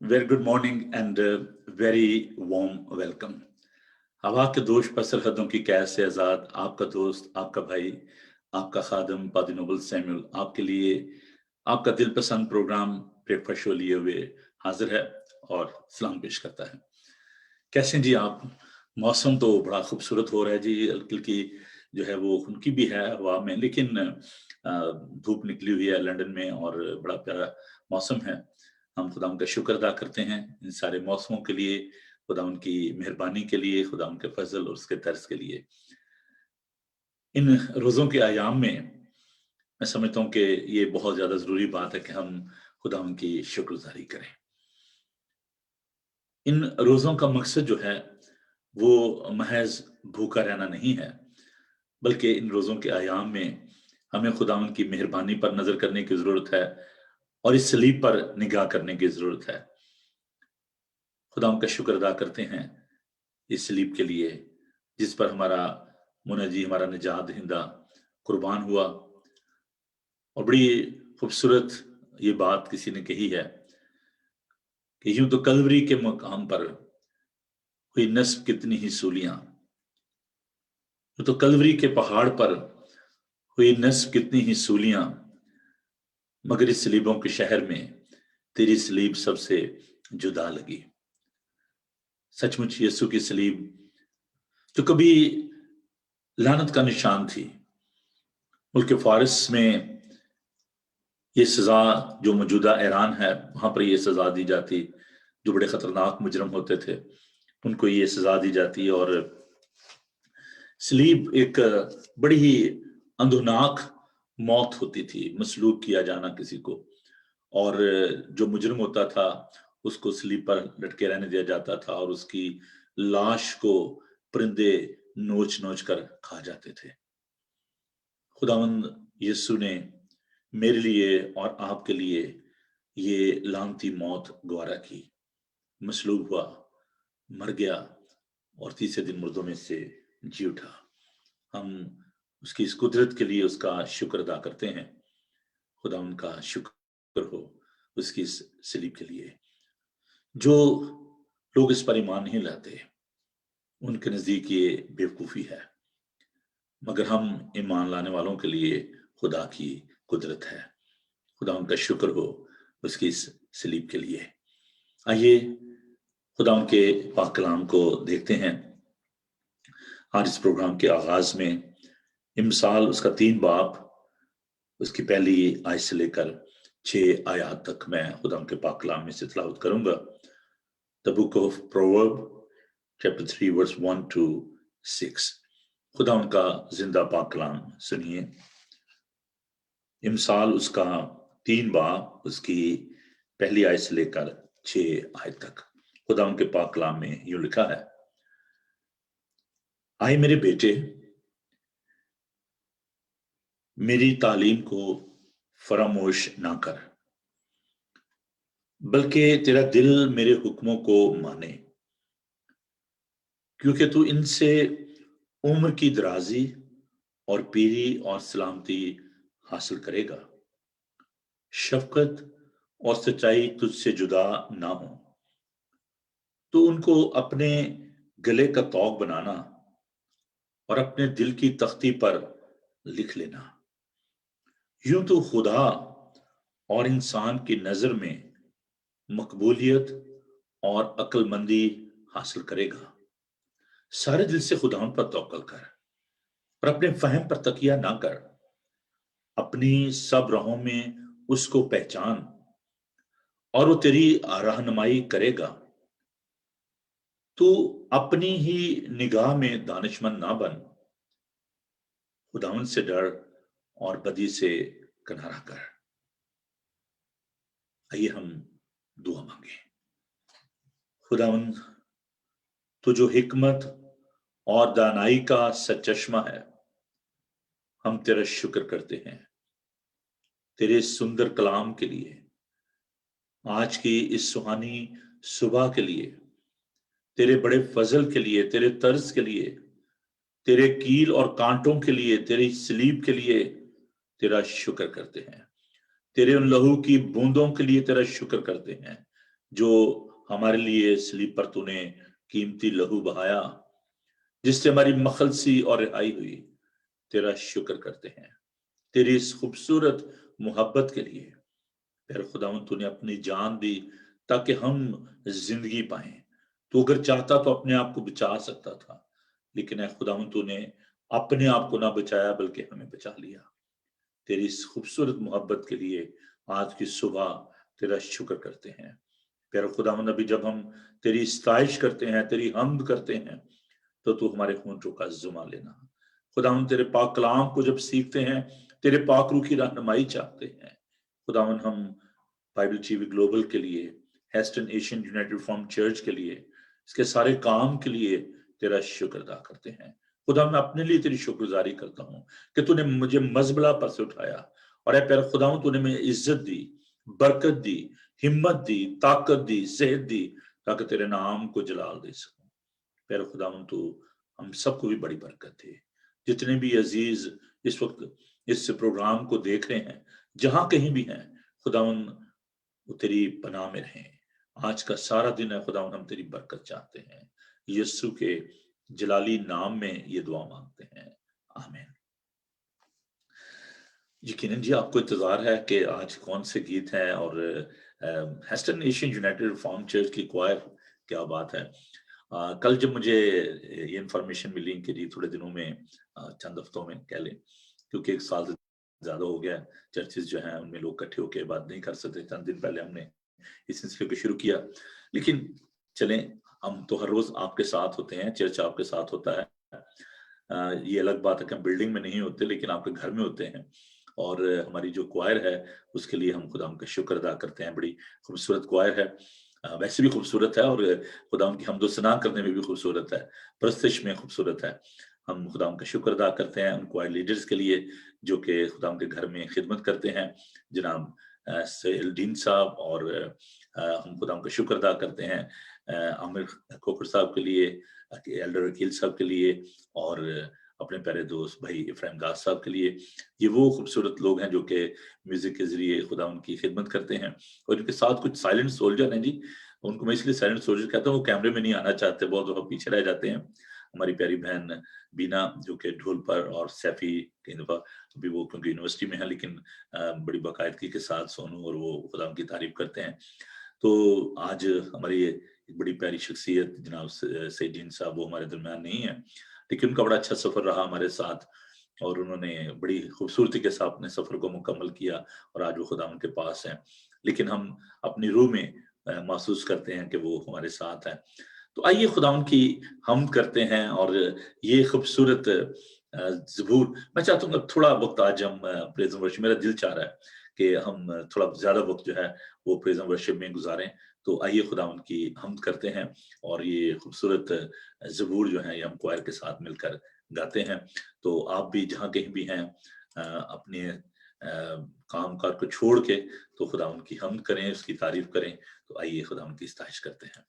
Very good morning and very warm welcome. हवा के दोष पर सरहदों की कैद से आजाद आपका दोस्त, आपका भाई, आपका खादम पादी नोबल सैमुअल आपके लिए आपका दिलपसंद प्रोग्राम ब्रेकफास्ट शो लिए हुए हाजिर है और सलाम पेश करता है। कैसे हैं जी आप? मौसम तो बड़ा खूबसूरत हो रहा है जी, हल्की हल्की जो है वो खुनकी भी है हवा में, लेकिन धूप निकली हुई है लंदन में और बड़ा प्यारा मौसम है। हम खुदा उनका शुक्र अदा करते हैं इन सारे मौसमों के लिए, खुदा उनकी मेहरबानी के लिए, खुदा उनके फजल और उसके तरस के लिए। इन रोज़ों के अयाम में मैं समझता हूँ कि ये बहुत ज़्यादा ज़रूरी बात है कि हम खुदा उनकी शुक्रगुज़ारी करें। इन रोज़ों का मकसद जो है वो महज़ भूखा रहना नहीं है, बल्कि इन रोज़ों के अयाम में हमें खुदावंद की मेहरबानी पर नज़र करने की ज़रूरत है और इस सलीब पर निगाह करने की ज़रूरत है। खुदा उनका शुक्र अदा करते हैं इस सलीब के लिए जिस पर हमारा मुनजी, हमारा निजात दहिंदा कुर्बान हुआ। और बड़ी खूबसूरत ये बात किसी ने कही है कि यूं तो कलवरी के मकाम पर हुई नस्ब कितनी ही सूलियां, यूं तो कलवरी के पहाड़ पर हुई नस्ब कितनी ही सूलियां, मगर इस सलीबों के शहर में तेरी सलीब सबसे जुदा लगी। सचमुच यीशु की सलीब जो कभी लानत का निशान थी, मुल्क फारिस में ये सजा जो मौजूदा ईरान है वहां पर ये सजा दी जाती, जो बड़े खतरनाक मुजरम होते थे उनको ये सजा दी जाती। और सलीब एक बड़ी ही अंधुनाक मौत होती थी, मसलूब किया जाना किसी को, और जो मुजरम होता था उसको सलीब पर लटके रहने दिया जाता था और उसकी लाश को परिंदे नोच नोच कर खा जाते थे। खुदावंद यीशु ने मेरे लिए और आपके लिए ये लानती मौत गवारा की, मसलूब हुआ, मर गया और तीसरे दिन मुर्दों में से जी उठा। हम उसकी इस कुदरत के लिए उसका शुक्र अदा करते हैं। खुदा उनका शुक्र हो उसकी इस सलीब के लिए। जो लोग इस पर ईमान नहीं लाते उनके नजदीक ये बेवकूफी है, मगर हम ईमान लाने वालों के लिए खुदा की कुदरत है। खुदा उनका शुक्र हो उसकी इस सलीब के लिए। आइए खुदा उनके पाक कलाम को देखते हैं। आज इस प्रोग्राम के आगाज में इमसाल उसका 3 बाब उसकी पहली आयत से लेकर 6 आयत तक मैं खुदा उनके पाक कलाम में से तिलावत करूंगा। The book of Proverb chapter 3 verse 1 to 6। खुदा उनका जिंदा पाक कलाम सुनिए। इमसाल उसका 3 बाब उसकी पहली आयत से लेकर 6 आयत तक खुदा उनके पाक कलाम में यूं लिखा है। आए मेरे बेटे, मेरी तालीम को फरामोश ना कर, बल्कि तेरा दिल मेरे हुक्मों को माने, क्योंकि तू इनसे उम्र की दराजी और पीरी और सलामती हासिल करेगा। शफकत और सच्चाई तुझसे जुदा ना हो, तो उनको अपने गले का तौक बनाना और अपने दिल की तख्ती पर लिख लेना। यूं तो खुदा और इंसान की नजर में मकबूलियत और अक्लमंदी हासिल करेगा। सारे दिल से खुदा पर तवक्कल कर और अपने फहम पर तकिया ना कर। अपनी सब राहों में उसको पहचान और वो तेरी रहनुमाई करेगा। तू अपनी ही निगाह में दानिशमंद ना बन, खुदावंद से डर और बदी से किनारा कर। आइए हम दुआ मांगे। खुदावंद, तू जो हिकमत और दानाई का सचश्मा है, हम तेरा शुक्र करते हैं तेरे सुंदर कलाम के लिए, आज की इस सुहानी सुबह के लिए, तेरे बड़े फजल के लिए, तेरे तर्ज के लिए, तेरे कील और कांटों के लिए, तेरी सलीब के लिए तेरा शुक्र करते हैं। तेरे उन लहू की बूंदों के लिए तेरा शुक्र करते हैं जो हमारे लिए सलीब पर तूने कीमती लहू बहाया, जिससे हमारी मखलसी और रिहाई हुई। तेरा शुक्र करते हैं तेरी इस खूबसूरत मोहब्बत के लिए। फिर खुदावन तूने अपनी जान दी ताकि हम जिंदगी पाएं। तू अगर चाहता तो अपने आप को बचा सकता था, लेकिन ऐ खुदावन तूने अपने आप को ना बचाया बल्कि हमें बचा लिया। तेरी इस खूबसूरत मोहब्बत के लिए आज की सुबह तेरा शुक्र करते हैं। प्यारे खुदावन, अभी जब हम तेरी सताइश करते हैं, तेरी हम्द करते हैं, तो तू हमारे होंठों का जुमा लेना। खुदावन, तेरे पाक कलाम को जब सीखते हैं, तेरे पाक रूह की रहनुमाई चाहते हैं। खुदावन, हम बाइबल टीवी ग्लोबल के लिए, hasten Asian United reform church के लिए, इसके सारे काम के लिए तेरा शुक्र अदा करते हैं। खुदा, मैं अपने लिए तेरी शुक्रगुजारी करता हूँ कि तूने मुझे मजबला पर से उठाया, और ऐ प्यारे खुदावन, तूने मुझे इज्जत दी, बरकत दी, हिम्मत दी, ताकत दी, सेहत दी, ताकि तेरे नाम को जलाल दे सकूं। प्यारे खुदावन, तू हम सबको भी बड़ी बरकत दे। जितने भी अजीज इस वक्त इस प्रोग्राम को देख रहे हैं, जहां कहीं भी हैं, खुदावन वो तेरी पनाह में रहें। आज का सारा दिन है खुदावन, हम तेरी बरकत चाहते हैं। यीशु के जलाली नाम में ये दुआ मांगते हैं, आमीन। यकीनन जी, आपको इंतजार है कि आज कौन से गीत हैं, और hasten Asian United reform church की क्वायर, क्या बात है। कल जब मुझे ये इन्फॉर्मेशन मिली कि जी थोड़े दिनों में, चंद हफ्तों में कह लें, क्योंकि एक साल से ज्यादा हो गया, चर्चेस जो हैं उनमें लोग इकट्ठे होकर बात नहीं कर सकते। चंद दिन पहले हमने इस सिलसिले को शुरू किया, लेकिन चलें, हम तो हर रोज आपके साथ होते हैं, चर्च आपके साथ होता है। ये अलग बात है कि हम बिल्डिंग में नहीं होते, लेकिन आपके घर में होते हैं। और हमारी जो क्वायर है उसके लिए हम खुदा का शुक्र अदा करते हैं। बड़ी खूबसूरत क्वायर है, वैसे भी खूबसूरत है, और खुदा की हमदो सना करने में भी खूबसूरत है, प्रस्तश में खूबसूरत है। हम खुदा का शुक्र अदा करते हैं उन क्वायर लीडर्स के लिए जो कि खुदा के घर में खिदमत करते हैं, जनाब सेल्डीन साहब, और हम खुदा का शुक्र अदा करते हैं आमिर खोखर साहब के लिए, एल्डर वकील साहब के लिए, और अपने प्यारे दोस्त भाई इफ्राहिम गाज साहब के लिए। ये वो खूबसूरत लोग हैं जो कि म्यूजिक के जरिए खुदा उनकी खिदमत करते हैं। और इनके साथ कुछ साइलेंट सोल्जर हैं जी, उनको मैं इसलिए साइलेंट सोल्जर कहता हूँ, वो कैमरे में नहीं आना चाहते, बहुत दफा पीछे रह जाते हैं। हमारी प्यारी बहन बीना जो कि ढोल पर, और सैफी कई दफा, अभी वो क्योंकि यूनिवर्सिटी में है, लेकिन बड़ी बाकायदगी के साथ सोनू और वो खुदा की तारीफ करते हैं। तो आज हमारी एक बड़ी प्यारी शख्सियत जनाब सईदीन साहब, वो हमारे दरमियान नहीं है, लेकिन उनका बड़ा अच्छा सफर रहा हमारे साथ, और उन्होंने बड़ी खूबसूरती के साथ अपने सफर को मुकम्मल किया, और आज वो खुदा उनके पास हैं। लेकिन हम अपनी रूह में महसूस करते हैं कि वो हमारे साथ हैं। तो आइए खुदा उनकी हम करते हैं, और ये खूबसूरत ज़बूर, मैं चाहता हूँ थोड़ा वक्त आज हम प्रेज़ एंड वर्शिप, मेरा दिल चाह रहा है कि हम थोड़ा ज्यादा वक्त जो है वो प्रेज़ एंड वर्शिप में गुजारें। तो आइए खुदा उनकी हमद करते हैं, और ये खूबसूरत ज़बूर जो है ये हम क्वायर के साथ मिलकर गाते हैं। तो आप भी जहाँ कहीं भी हैं, अपने काम काज को छोड़ के तो खुदा उनकी हमद करें, उसकी तारीफ करें। तो आइए खुदा उनकी इस्ताइश करते हैं।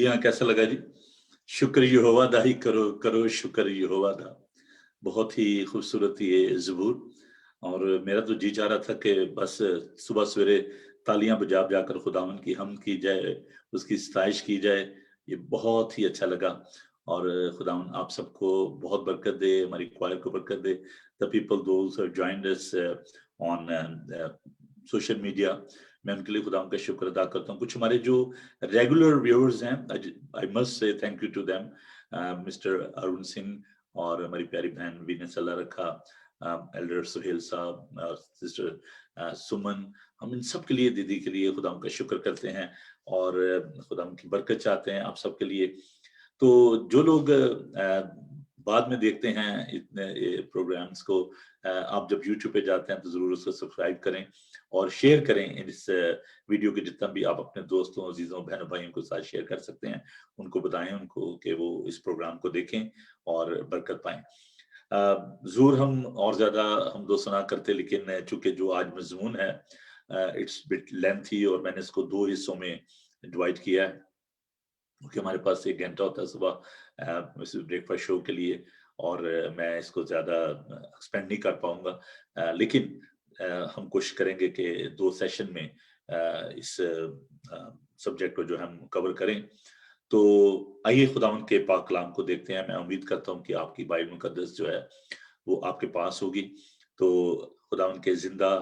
جی ہاں، کیسا لگا جی؟ شکر یہوہ دا ہی کرو کرو شکر یہوہ دا. بہت ہی خوبصورت یہ زبور. اور میرا تو جی چاہ رہا تھا کہ بس صبح سویرے تالیاں بجا بجا کر خداوند کی حمد کی جائے، اس کی ستائش کی جائے. یہ بہت ہی اچھا لگا. اور خداوند آپ سب کو بہت برکت دے، ہماری کوائر کو برکت دے. The people those who have joined us on social media، میں ان کے لیے خداوند کا شکر ادا کرتا ہوں. کچھ ہمارے جو ریگولر ویورز ہیں، I must say thank you to them. Mister Arun Singh اور ہماری پیاری بہن وینس اللہ رکھا، ایلڈر سہیل صاحب، سسٹر سمن، ہم ان سب کے لیے، دیدی کے لیے خدا کا شکر کرتے ہیں اور خدا کی برکت چاہتے ہیں آپ سب کے لیے. تو جو لوگ بعد میں دیکھتے ہیں اتنے پروگرامز کو، آپ جب یوٹیوب پہ جاتے ہیں تو ضرور اس کو سبسکرائب کریں اور شیئر کریں اس ویڈیو کے، جتنا بھی آپ اپنے دوستوں، عزیزوں، بہنوں، بھائیوں کے ساتھ شیئر کر سکتے ہیں. ان کو بتائیں، ان کو کہ وہ اس پروگرام کو دیکھیں اور برکت پائیں. ضرور ہم اور زیادہ ہم دو سنا کرتے، لیکن چونکہ جو آج مضمون ہے اٹس بٹ لینتھی، اور میں نے اس کو 2 حصوں میں ڈیوائڈ کیا ہے کیونکہ ہمارے پاس 1 گھنٹہ ہوتا ہے صبح بریک فاسٹ شو کے لیے، اور میں اس کو زیادہ ایکسپینڈ نہیں کر پاؤں گا. لیکن ہم کوشش کریں گے کہ 2 سیشن میں اس سبجیکٹ کو جو ہم کور کریں. تو آئیے خداوند کے پاک کلام کو دیکھتے ہیں. میں امید کرتا ہوں کہ آپ کی بائبل مقدس جو ہے وہ آپ کے پاس ہوگی. تو خداوند کے زندہ،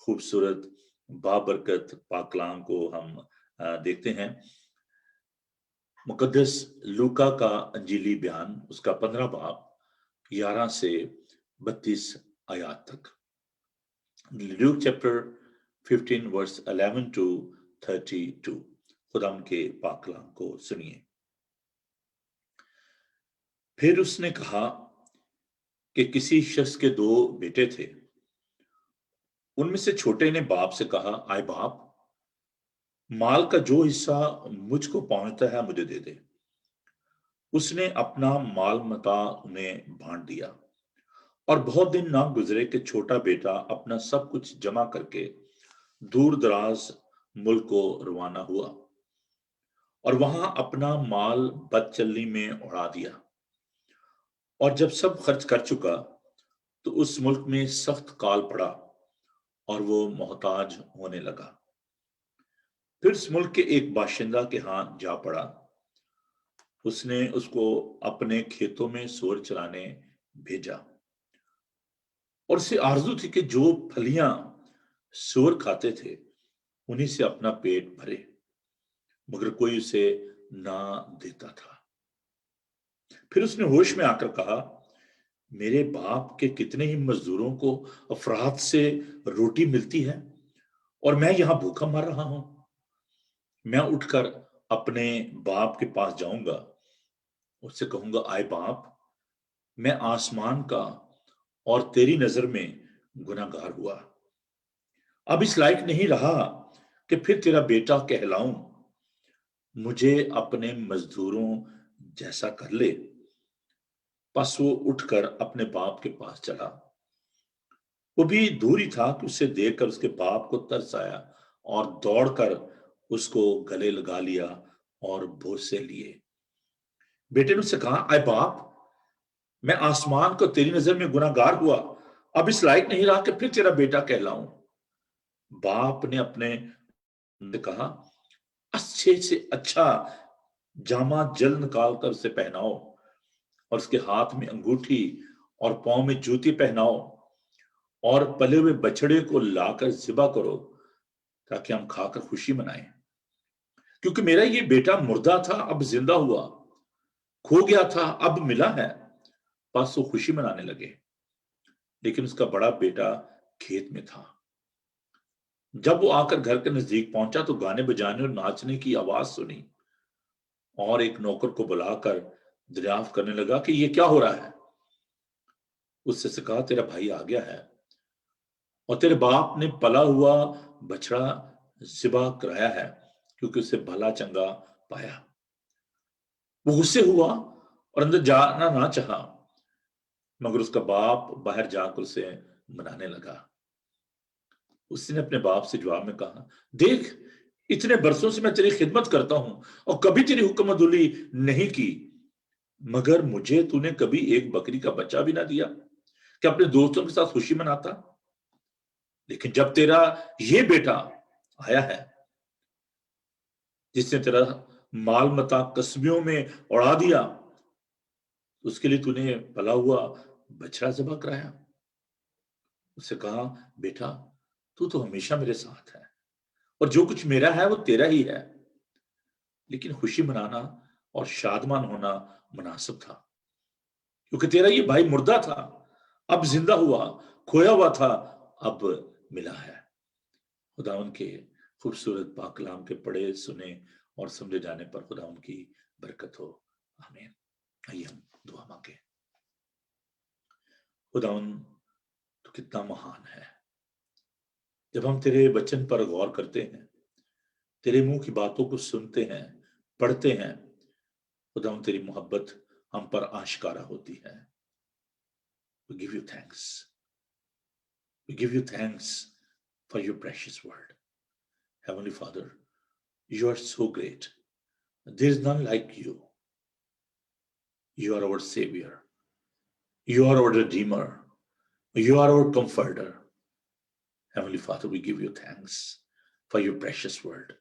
خوبصورت، بابرکت پاک کلام کو ہم دیکھتے ہیں. مقدس لوکا کا انجیلی بیان، اس کا 15 باب 11 سے 32 آیات تک. لوک چیپٹر 15 ورس 11 to 32. خدا ان کے پاک کلام کو سنیے. پھر اس نے کہا کہ کسی شخص کے 2 بیٹے تھے. ان میں سے چھوٹے نے باپ سے کہا، آئے باپ، مال کا جو حصہ مجھ کو پہنچتا ہے مجھے دے دے. اس نے اپنا مال متاع انہیں بانٹ دیا. اور بہت دن نہ گزرے کہ چھوٹا بیٹا اپنا سب کچھ جمع کر کے دور دراز ملک کو روانہ ہوا اور وہاں اپنا مال بد چلنی میں اڑا دیا. اور جب سب خرچ کر چکا تو اس ملک میں سخت کال پڑا اور وہ محتاج ہونے لگا. پھر اس ملک کے ایک باشندہ کے ہاں جا پڑا. اس نے اس کو اپنے کھیتوں میں سور چرانے بھیجا، اور اسے آرزو تھی کہ جو پھلیاں سور کھاتے تھے انہی سے اپنا پیٹ بھرے، مگر کوئی اسے نہ دیتا تھا. پھر اس نے ہوش میں آ کر کہا، میرے باپ کے کتنے ہی مزدوروں کو افراد سے روٹی ملتی ہے اور میں یہاں بھوکا مر رہا ہوں. میں اٹھ کر اپنے باپ کے پاس جاؤں گا، اس سے کہوں گا، آئے باپ، میں آسمان کا اور تیری نظر میں گناہ گار ہوا. اب اس لائق نہیں رہا کہ پھر تیرا بیٹا کہلاؤں. مجھے اپنے مزدوروں جیسا کر لے. پس وہ اٹھ کر اپنے باپ کے پاس چلا. وہ بھی دور ہی تھا کہ اسے دیکھ کر اس کے باپ کو ترس آیا اور دوڑ کر اس کو گلے لگا لیا اور بوسے لیے. بیٹے نے اس سے کہا، اے باپ، میں آسمان کو تیری نظر میں گناہ گار ہوا، اب اس لائق نہیں رہا کہ پھر تیرا بیٹا کہلاؤں. باپ نے اپنے سے کہا، اچھے سے اچھا جامہ جلد نکال کر اسے پہناؤ اور اس کے ہاتھ میں انگوٹھی اور پاؤں میں جوتی پہناؤ اور پلے ہوئے بچڑے کو لا کر ذبح کرو تاکہ ہم کھا کر خوشی منائیں. کیونکہ میرا یہ بیٹا مردہ تھا اب زندہ ہوا، کھو گیا تھا اب ملا ہے. پس وہ خوشی منانے لگے. لیکن اس کا بڑا بیٹا کھیت میں تھا. جب وہ آ کر گھر کے نزدیک پہنچا تو گانے بجانے اور ناچنے کی آواز سنی، اور ایک نوکر کو بلا کر دریافت کرنے لگا کہ یہ کیا ہو رہا ہے. اس سے کہا، تیرا بھائی آ گیا ہے اور تیرے باپ نے پلا ہوا بچڑا ذبح کرایا ہے کیونکہ اسے بھلا چنگا پایا. وہ غصے ہوا اور اندر جانا نہ چاہا، مگر اس کا باپ باہر جا کر اسے منانے لگا. اس نے اپنے باپ سے جواب میں کہا، دیکھ، इतने बरसों से मैं तेरी खिदमत करता हूं और कभी तेरी हुक्म अदुली नहीं की, मगर मुझे तूने कभी एक बकरी का बच्चा भी ना दिया कि अपने दोस्तों के साथ खुशी मनाता। लेकिन जब तेरा ये बेटा आया है जिसने तेरा माल मता कस्बियों में उड़ा दिया, तो उसके लिए तूने पला हुआ बछड़ा ज़बह कराया। उससे कहा, बेटा तू तो हमेशा मेरे साथ है और जो कुछ मेरा है वो तेरा ही है, लेकिन खुशी मनाना और शादमान होना मुनासिब था, क्योंकि तेरा ये भाई मुर्दा था, अब जिंदा हुआ, खोया हुआ था, अब मिला है। खुदावन के खूबसूरत पाक कलाम के पढ़े सुने और समझे जाने पर खुदावन की बरकत हो। आमीन। आइए हम दुआ मांगे। खुदावन तो कितना महान है। जब हम तेरे वचन पर गौर करते हैं, तेरे मुंह की बातों को सुनते हैं, पढ़ते हैं, खुदावन तेरी मोहब्बत हम पर आश्कारा होती है। We give you thanks. We give you thanks for your precious word. Heavenly Father, you are so great. There is none like you. You are our Savior. You are our Redeemer. You are our Comforter. Heavenly Father, we give you thanks for your precious word.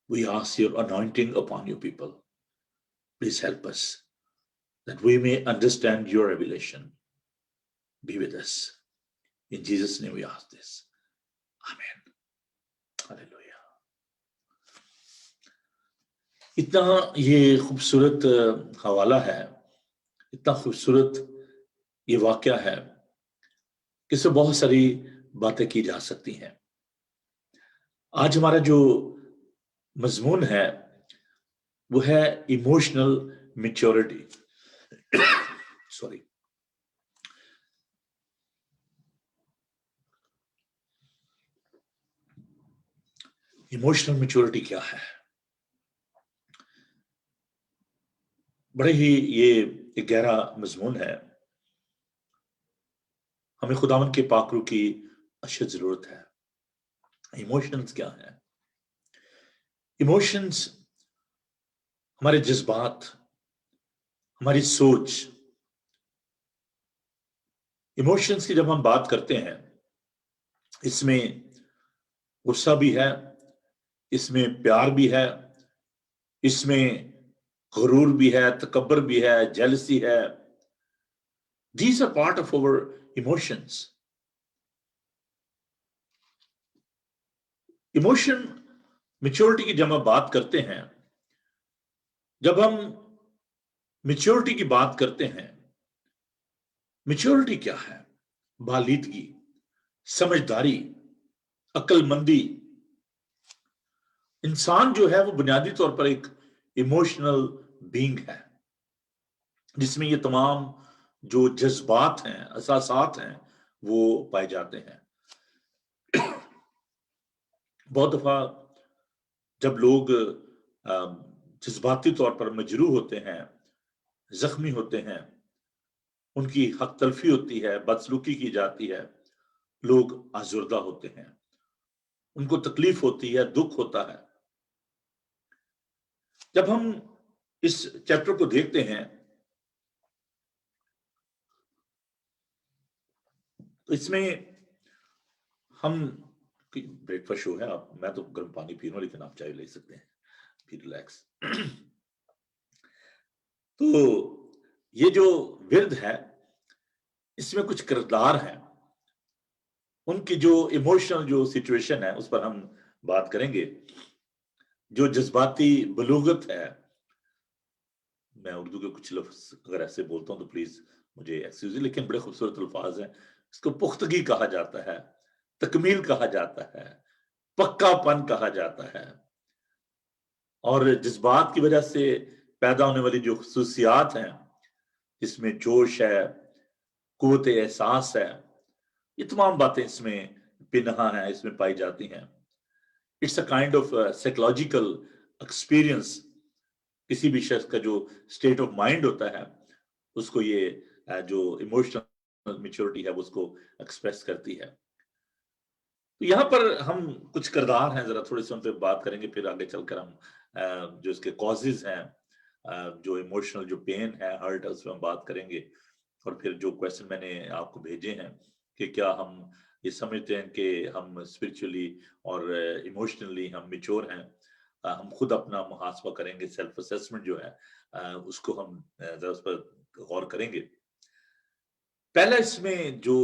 We ask your anointing upon your people. Please help us that we may understand your revelation. Be with us. In Jesus' name we ask this. Amen. Hallelujah. इतना ये खूबसूरत हवाला है, इतना खूबसूरत ये वाकया है कि इससे बहुत सारी बातें की जा सकती हैं। आज हमारा जो मजमून है वो है emotional maturity. Sorry. Emotional maturity क्या है? बड़े ही ये एक गहरा मजमून है। हमें खुदावन के पाकरू की अशद जरूरत है। इमोशंस क्या है? इमोशंस हमारे जज्बात, हमारी सोच। इमोशंस की जब हम बात करते हैं, इसमें गुस्सा भी है, इसमें प्यार भी है, इसमें गुरूर भी है, तकब्बर भी है, जेलसी है। These are part of our emotions. Emotion maturity की जब हम बात करते हैं, जब हम मैच्योरिटी की बात करते हैं, मैच्योरिटी क्या है? बालिदगी, समझदारी, अक्लमंदी। इंसान जो है वो बुनियादी तौर पर एक इमोशनल बीइंग है, जिसमें ये तमाम जो जज्बात हैं, एहसासात हैं, वो पाए जाते हैं। बहुत दफा जब लोग जज्बाती तौर पर मजरूह होते हैं, जख्मी होते हैं, उनकी हक तलफी होती है, बदसलूकी की जाती है, लोग आजुर्दा होते हैं, उनको तकलीफ होती है, दुख होता है। जब हम इस चैप्टर को देखते हैं तो इसमें हम ब्रेकफास्ट शो है, आप, मैं तो गर्म पानी पी रहा हूं, लेकिन आप चाय ले सकते हैं, भी रिलैक्स। तो ये जो विरद है, इसमें कुछ किरदार हैं, उनकी जो इमोशनल जो सिचुएशन है उस पर हम बात करेंगे। जो जज्बाती बलूगत है, मैं उर्दू के कुछ लफ्ज अगर ऐसे बोलता हूं तो प्लीज मुझे एक्सक्यूज, लेकिन बड़े खूबसूरत अल्फाज हैं। इसको पुख्तगी कहा जाता है, तकमील कहा जाता है, पक्कापन कहा जाता है। और जज्बात की वजह से पैदा होने वाली जो खुसूसियात हैं, जिसमें जोश है, कुव्वत एहसास है, ये तमाम बातें इसमें पिनहा हैं, इसमें पाई जाती हैं। It's a kind of psychological experience. किसी भी शख्स का जो स्टेट ऑफ माइंड होता है, उसको ये जो इमोशनल मैच्योरिटी है वो उसको एक्सप्रेस करती है। تو یہاں پر ہم کچھ کردار ہیں، ذرا تھوڑے سے ان پہ بات کریں گے، پھر آگے چل کر ہم جو اس کے کازز ہیں، جو ایموشنل جو پین ہے، ہرٹ ہے، اس پہ ہم بات کریں گے. اور پھر جو کویسچن میں نے آپ کو بھیجے ہیں کہ کیا ہم یہ سمجھتے ہیں کہ ہم اسپرچولی اور ایموشنلی ہم میچور ہیں، ہم خود اپنا محاسبہ کریں گے، سیلف اسیسمنٹ جو ہے اس کو ہم ذرا اس پر غور کریں گے. پہلا اس میں جو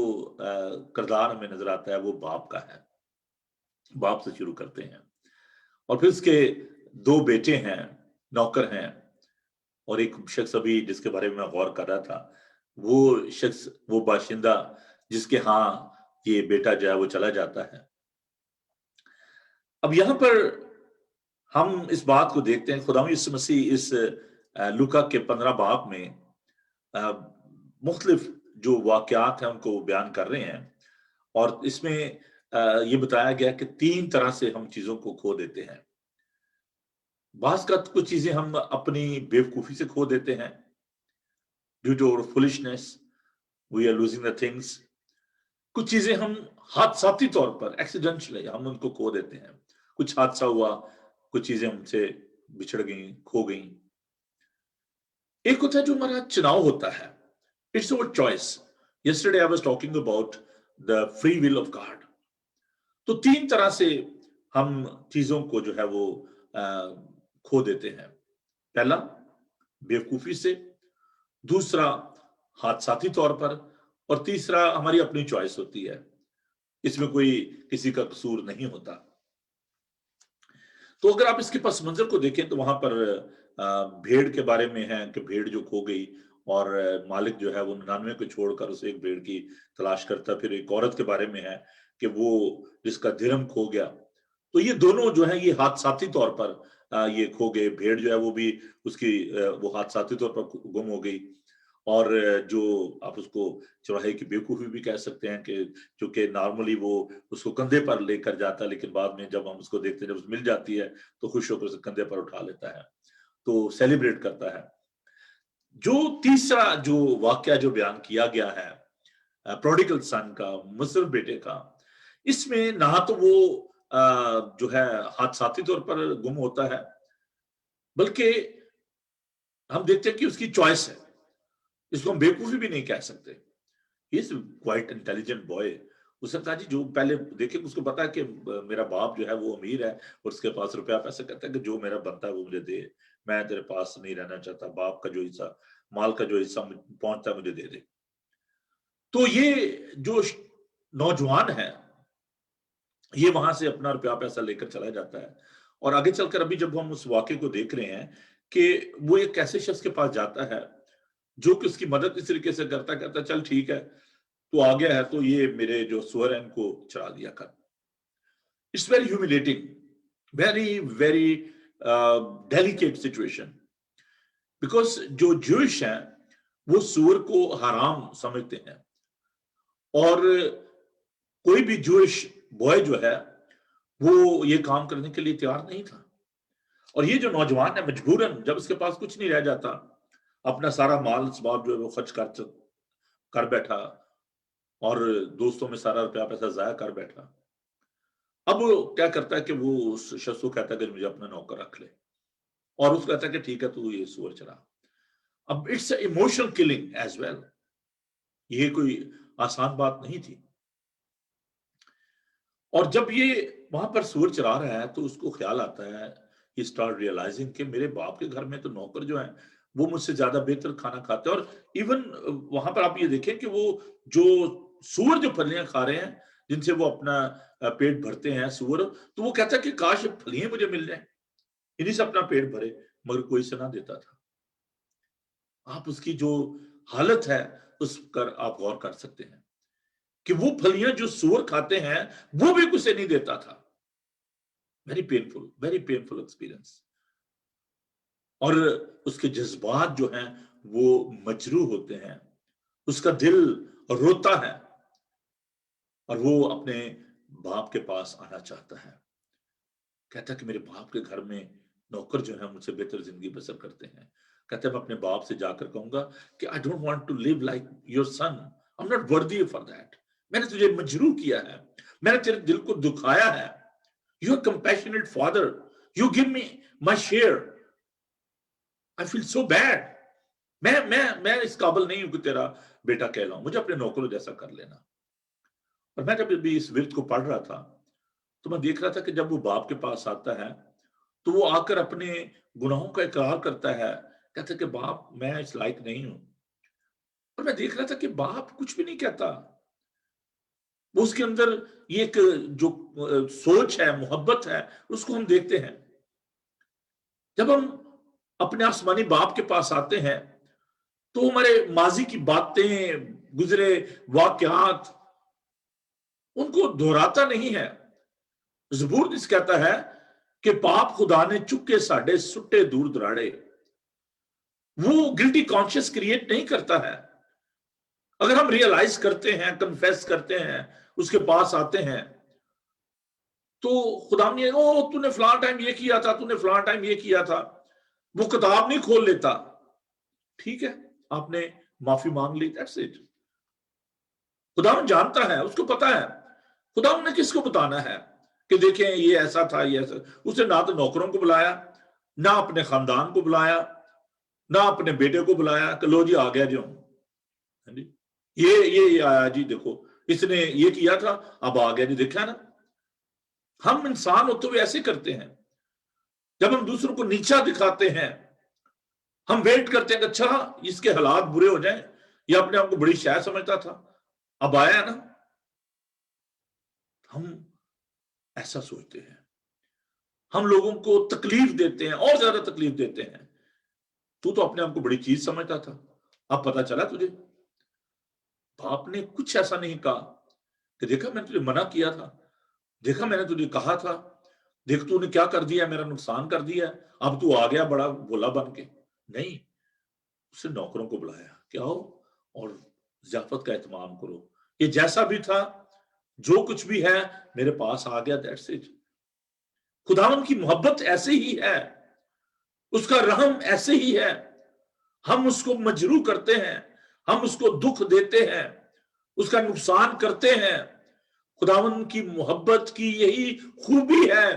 کردار ہمیں نظر آتا ہے وہ باپ کا ہے. باپ سے شروع کرتے ہیں، اور پھر اس کے 2 بیٹے ہیں، نوکر ہیں، اور ایک شخص ابھی جس کے بارے میں غور کر رہا تھا، وہ شخص، وہ باشندہ جس کے ہاں یہ بیٹا جو ہے وہ چلا جاتا ہے. اب یہاں پر ہم اس بات کو دیکھتے ہیں، خدا یسوع مسیح اس لوکا کے 15 باب میں مختلف جو واقعات ہیں ان کو بیان کر رہے ہیں، اور اس میں یہ بتایا گیا کہ 3 طرح سے ہم چیزوں کو کھو دیتے ہیں. بعض کا کچھ چیزیں ہم اپنی بیوقوفی سے کھو دیتے ہیں، due to foolishness we are losing the things. کچھ چیزیں ہم حادثاتی طور پر ایکسیڈنٹلی ہم ان کو کھو دیتے ہیں، کچھ حادثہ ہوا، کچھ چیزیں ہم سے بچھڑ گئیں، کھو گئیں. ایک ہوتا ہے جو ہمارا چناؤ ہوتا ہے، it's our choice. Yesterday I was talking about the free will of God. تو 3 طرح سے ہم چیزوں کو جو ہے وہ کھو دیتے ہیں. پہلا بیوقوفی سے، دوسرا حادثاتی طور پر، اور تیسرا ہماری اپنی چوائس ہوتی ہے. اس میں کوئی کسی کا قصور نہیں ہوتا. تو اگر آپ اس کے پس منظر کو دیکھیں تو وہاں پر بھیڑ کے بارے میں ہے کہ بھیڑ جو کھو گئی، اور مالک جو ہے وہ 99 کو چھوڑ کر اسے ایک بھیڑ کی تلاش کرتا. پھر ایک عورت کے بارے میں ہے کہ وہ جس کا درہم کھو گیا. تو یہ دونوں جو ہیں یہ حادثاتی طور پر یہ کھو گئے. بھیڑ جو ہے وہ بھی اس کی وہ حادثاتی طور پر گم ہو گئی. اور جو آپ اس کو چوراہے کی بیوقوفی بھی کہہ سکتے ہیں کہ چونکہ نارملی وہ اس کو کندھے پر لے کر جاتا ہے، لیکن بعد میں جب ہم اس کو دیکھتے ہیں، جب مل جاتی ہے تو خوش ہو کر اسے کندھے پر اٹھا لیتا ہے، تو سیلیبریٹ کرتا ہے. جو تیسرا جو واقعہ جو بیان کیا گیا ہے پروڈیگل سن کا، مصر بیٹے کا، اس میں نہ تو وہ جو ہے حادثاتی طور پر گم ہوتا ہے، بلکہ ہم دیکھتے ہیں کہ اس کی چوائس ہے. اس کو ہم بیوقوفی بھی نہیں کہہ سکتے. He's quite intelligent boy. اس نے کہا جی جو پہلے دیکھیں اس کو پتا ہے کہ میرا باپ جو ہے وہ امیر ہے اور اس کے پاس روپیہ پیسہ، کہتا ہے کہ جو میرا بنتا ہے وہ مجھے دے، میں تیرے پاس نہیں رہنا چاہتا، باپ کا جو حصہ، مال کا جو حصہ پہنچتا ہے مجھے دے دے. تو یہ جو نوجوان ہے یہ وہاں سے اپنا روپیہ پیسہ لے کر چلا جاتا ہے. اور آگے چل کر ابھی جب ہم اس واقعے کو دیکھ رہے ہیں کہ وہ ایک ایسے شخص کے پاس جاتا ہے جو کہ اس کی مدد اس طریقے سے کرتا کہتا چل ٹھیک ہے تو آ گیا ہے تو یہ میرے جو سور ہیں ان کو چرا دیا کر. It's very humiliating, very very delicate situation. Because جو جوش ہیں وہ سور کو حرام سمجھتے ہیں، اور کوئی بھی جوش بوائے جو ہے وہ یہ کام کرنے کے لیے تیار نہیں تھا. اور یہ جو نوجوان ہے مجبوراً جب اس کے پاس کچھ نہیں رہ جاتا، اپنا سارا مال اسباب جو ہے وہ خرچ کر بیٹھا، اور دوستوں میں سارا روپیہ پیسہ ضائع کر بیٹھا. اب وہ کیا کرتا ہے کہ وہ اس شخص کو کہتا ہے کہ مجھے اپنا نوکر رکھ لے، اور اس کو کہتا ہے کہ ٹھیک ہے تو یہ سور چرا. اب it's emotional killing as well. یہ کوئی آسان بات نہیں تھی. اور جب یہ وہاں پر سور چرا رہا ہے تو اس کو خیال آتا ہے، he start realizing کہ میرے باپ کے گھر میں تو نوکر جو ہیں وہ مجھ سے زیادہ بہتر کھانا کھاتے ہیں. اور ایون وہاں پر آپ یہ دیکھیں کہ وہ جو سور جو پھلیاں کھا رہے ہیں جن سے وہ اپنا پیٹ بھرتے ہیں سور، تو وہ کہتا ہے کہ کاش پھلیاں مجھے مل جائیں، انہیں سے اپنا پیٹ بھرے، مگر کوئی سے نہ دیتا تھا. آپ اس کی جو حالت ہے اس پر آپ غور کر سکتے ہیں کہ وہ پھلیاں جو سور کھاتے ہیں وہ بھی کسے نہیں دیتا تھا. Very painful experience. اور اس کے جذبات جو ہیں وہ مجروح ہوتے ہیں، اس کا دل روتا ہے، اور وہ اپنے باپ کے پاس آنا چاہتا ہے. کہتا ہے کہ میرے باپ کے گھر میں نوکر جو ہیں مجھ سے بہتر زندگی بسر کرتے ہیں. کہتا ہے میں اپنے باپ سے جا کر کہوں گا کہ I don't want to live like your son. I'm not worthy for that. मैंने तुझे मजरूह किया है, मैंने तेरे दिल को दुखाया है। You are compassionate father, you give me my share, I feel so bad. मैं इस काबिल नहीं हूं कि तेरा बेटा कहलाऊं, मुझे अपने नौकरों जैसा कर लेना। और मैं जब भी इस विरत को पढ़ रहा था तो मैं देख रहा था कि जब वो बाप के पास आता है तो वो आकर अपने गुनाहों का इकरार करता है, कहता है कि बाप मैं इस लायक नहीं हूं। और मैं देख रहा था कि बाप कुछ भी नहीं कहता, वो उसके अंदर ये एक जो सोच है, मोहब्बत है, उसको हम देखते हैं। जब हम अपने आसमानी बाप के पास आते हैं तो हमारे माजी की बातें, गुजरे वाकयात, उनको दोहराता नहीं है। ज़बूर इस कहता है कि पाप खुदा ने चुके साडे सुट्टे दूर दराड़े। वो गिल्टी कॉन्शियस क्रिएट नहीं करता है। अगर हम रियलाइज करते हैं, कन्फेस करते हैं, उसके पास आते हैं, तो खुदा ने ओ तूने फलां टाइम ये किया था, तूने फलां टाइम ये किया था, वो किताब नहीं खोल लेता। ठीक है, आपने माफी मांग ली, दैट्स इट। खुदा जानता है, उसको पता है खुदा ने किसको बताना है कि देखें ये ऐसा था, ये ऐसा। उसने ना तो नौकरों को बुलाया, ना अपने खानदान को बुलाया, ना अपने बेटे को बुलाया कि लो जी आ गया जो ये आया जी, देखो इसने ये किया था, अब आ गया जी, देखा ना। हम इंसान होते हुए ऐसे करते हैं, जब हम दूसरों को नीचा दिखाते हैं, हम वेट करते हैं कि अच्छा इसके हालात बुरे हो जाएं, या अपने आप को बड़ी शायद समझता था, अब आया ना। हम ऐसा सोचते हैं, हम लोगों को तकलीफ देते हैं और ज्यादा तकलीफ देते हैं। तू तो अपने आप को बड़ी चीज समझता था, अब पता चला तुझे। बाप ने कुछ ऐसा नहीं कहा कि देखा मैंने तुझे मना किया था, देखा मैंने तुझे कहा था, देख तूने क्या कर दिया, मेरा नुकसान कर दिया, अब तू आ गया बड़ा भोला बन के। नहीं, उसने नौकरों को बुलाया कि आओ और ज़ियाफत का एहतमाम करो, ये जैसा भी था, जो कुछ भी है मेरे पास आ गया, दैट्स इट। खुदावन की मोहब्बत ऐसे ही है, उसका रहम ऐसे ही है। हम उसको मजरूह करते हैं, हम उसको दुख देते हैं, उसका नुकसान करते हैं। खुदावन की मोहब्बत की यही खूबी है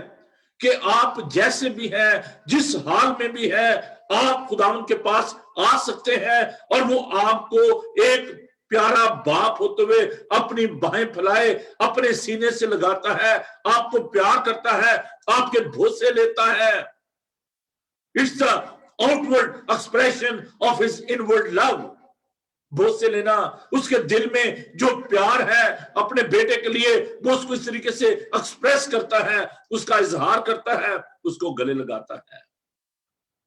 कि आप जैसे भी हैं, जिस हाल में भी है, आप खुदावन के पास आ सकते हैं और वो आपको एक प्यारा बाप होते हुए अपनी बाहें फैलाए अपने सीने से लगाता है, आपको प्यार करता है, आपके भरोसे लेता है। It's the outward expression of his inward love. बोझ से लेना, उसके दिल में जो प्यार है अपने बेटे के लिए, वो उसको इस तरीके से एक्सप्रेस करता है, उसका इजहार करता है, उसको गले लगाता है।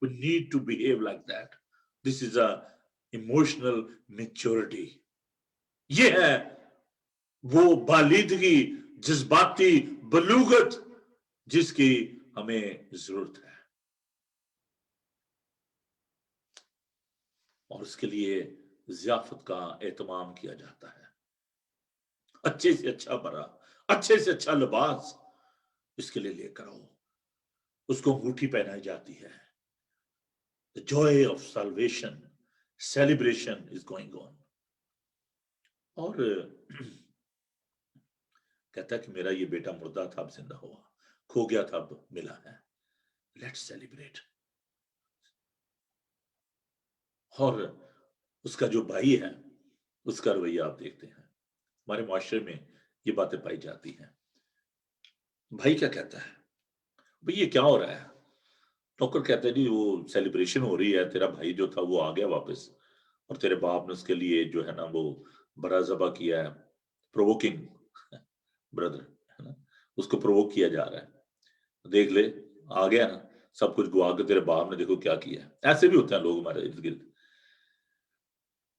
We need to behave like that. This is a emotional maturity. ये है वो बालिदगी, जज्बाती बलूगत जिसकी हमें जरूरत है। और उसके लिए ज़ियाफत का एहतमाम किया जाता है। अच्छे से अच्छा बरा, अच्छे से अच्छा लिबास इसके लिए लेकर आओ, उसको अंगूठी पहनाई जाती है। The joy of salvation, celebration is going on. और कहता है कि मेरा ये बेटा मुर्दा था अब जिंदा हुआ, खो गया था अब मिला है, लेट्स सेलिब्रेट। और उसका जो भाई है उसका रवैया आप देखते हैं, हमारे मुआशरे में ये बातें पाई जाती हैं। भाई क्या कहता है, भाई ये क्या हो रहा है? नौकर कहता है जी वो सेलिब्रेशन हो रही है, तेरा भाई जो था वो आ गया वापस, और तेरे बाप ने उसके लिए जो है ना वो बड़ा ज़बा किया है, प्रोवोकिंग ब्रदर है ना, उसको प्रोवोक किया जा रहा है, देख ले आ गया ना, सब कुछ गुआ के तेरे बाप ने देखो क्या किया है। ऐसे भी होते हैं लोग हमारे इर्द गिर्द।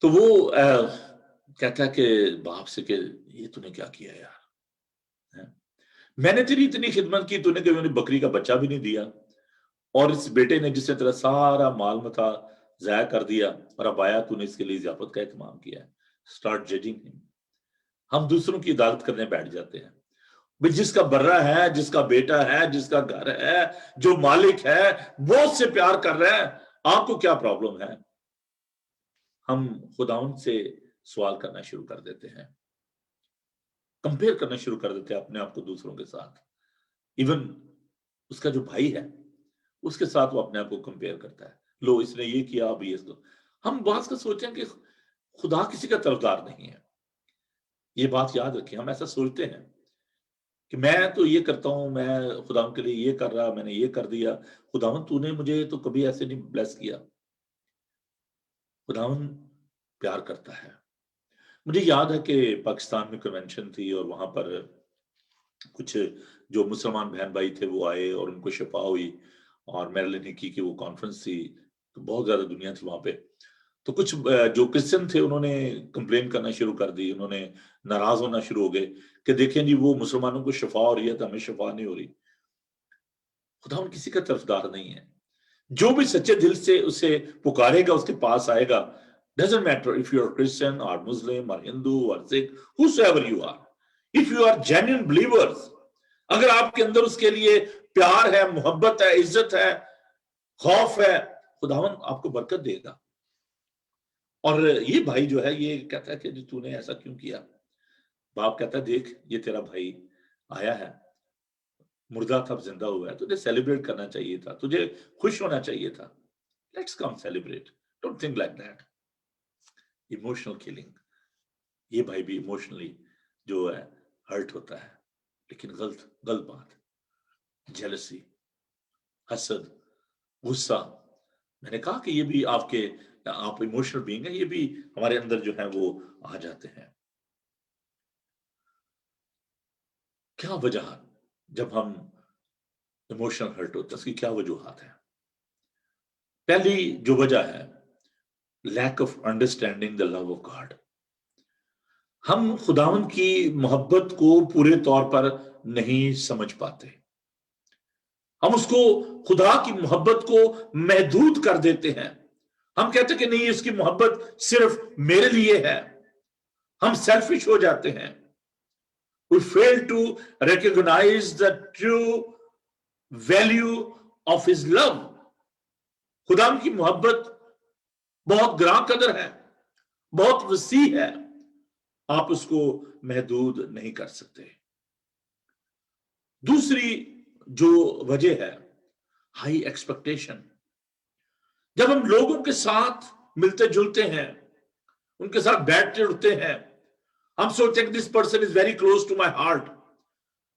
तो वो कहता है कि बाप से कि ये तूने क्या किया यार, है? मैंने तेरी इतनी खिदमत की, तूने कभी बकरी का बच्चा भी नहीं दिया, और इस बेटे ने जिसने तेरा सारा माल मता जाया कर दिया, और अब आया तूने इसके लिए ज़ियाफत का एहतमाम किया है। Start judging him. हम दूसरों की अदालत करने बैठ जाते हैं। भाई जिसका बर्रा है, जिसका बेटा है, जिसका घर है, जो मालिक है, वो उससे प्यार कर रहा है, आपको क्या प्रॉब्लम है? हम खुदाउन से सवाल करना शुरू कर देते हैं। कंपेयर करना शुरू कर देते हैं अपने आप को दूसरों के साथ। इवन उसका जो भाई है उसके साथ वो अपने आप को कंपेयर करता है, लो इसने ये किया अब ये इसको। हम बात का सोचें कि खुदा किसी का तरफदार नहीं है, ये बात याद रखिए। हम ऐसा सोचते हैं कि मैं तो ये करता हूं, मैं खुदा के लिए ये कर रहा, मैंने ये कर दिया, खुदावन तूने मुझे तो कभी ऐसे नहीं ब्लेस किया। खुदावन प्यार करता है। मुझे याद है कि पाकिस्तान में कन्वेंशन थी और वहां पर कुछ जो मुसलमान बहन भाई थे वो आए और उनको शफा हुई, और मेरलिन हिक्की की वो कॉन्फ्रेंस थी, तो बहुत ज्यादा दुनिया थी वहां पे। तो कुछ जो क्रिश्चियन थे उन्होंने कंप्लेन करना शुरू कर दी, उन्होंने नाराज होना शुरू हो गए कि देखें जी वो मुसलमानों को शफा हो रही है तो हमें शफा नहीं हो रही। खुदा किसी का तरफदार नहीं है, जो भी सच्चे दिल से उसे पुकारेगा उसके पास आएगा। Doesn't matter if you are Christian और मुस्लिम और हिंदू और Sikh, whosoever you are, if you are genuine believers, अगर आपके अंदर उसके लिए प्यार है, मोहब्बत है, इज्जत है, खौफ है, खुदावन आपको बरकत देगा। और ये भाई जो है ये कहता है कि जी तूने ऐसा क्यों किया। बाप कहता है देख ये तेरा भाई आया है, मुर्दा था जिंदा हुआ है, तुझे सेलिब्रेट करना चाहिए था, तुझे खुश होना चाहिए था। Let's come celebrate, don't think like that. Emotional killing, ये भाई भी इमोशनली जो है हर्ट होता है, लेकिन गलत गलत बात। जेलसी, हसद, गुस्सा, मैंने कहा कि ये भी आप इमोशनल बीइंग है, ये भी हमारे अंदर जो है वो आ जाते हैं। क्या वजह जब हम इमोशनल हर्ट होते हैं, उसकी क्या वजूहत है? पहली जो वजह है, lack of understanding the love of God. हम खुदावंद की मोहब्बत को पूरे तौर पर नहीं समझ पाते। हम उसको, खुदा की मोहब्बत को महदूद कर देते हैं। हम कहते हैं कि नहीं इसकी मोहब्बत सिर्फ मेरे लिए है। हम सेल्फिश हो जाते हैं। We fail to recognize the true value of his love. खुदा की मोहब्बत बहुत ग्रां कदर है, बहुत वसी है, आप उसको महदूद नहीं कर सकते। दूसरी जो वजह है, हाई एक्सपेक्टेशन। जब हम लोगों के साथ मिलते जुलते हैं, उनके साथ बैठते उठते हैं, हम सोचते हैं कि this person is very close to my heart,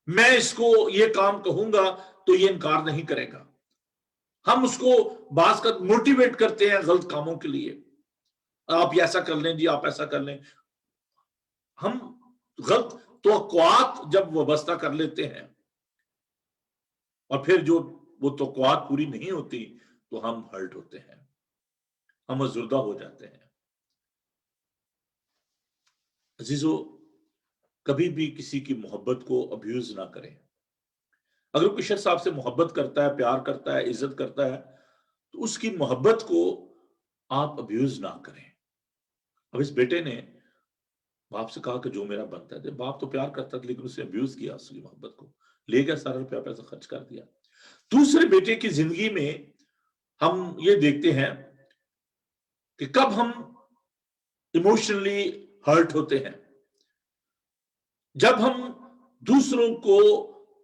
मैं इसको ये काम कहूंगा तो ये इनकार नहीं करेगा। हम उसको बात का मोटिवेट करते हैं गलत कामों के लिए, आप ये ऐसा कर लें जी, आप ऐसा कर लें। हम गलत तवक्कुआत जब वाबस्ता कर लेते हैं और फिर जो वो तवक्कुआत पूरी नहीं होती तो हम हर्ट होते हैं, हम अज़ुर्दा हो जाते हैं। अजीजो, कभी भी किसी की मोहब्बत को अब्यूज ना करें। अगर कोई शख्स आपसे मोहब्बत करता है, प्यार करता है, इज्जत करता है, तो उसकी मोहब्बत को आप अब्यूज ना करें। अब इस बेटे ने बाप से कहा कि जो मेरा बनता है, बाप तो प्यार करता था लेकिन उसने अब्यूज किया उसकी मोहब्बत को, ले गया, सारा रुपया पैसा खर्च कर दिया। दूसरे बेटे की जिंदगी में हम ये देखते हैं कि कब हम इमोशनली हर्ट होते हैं, जब हम दूसरों को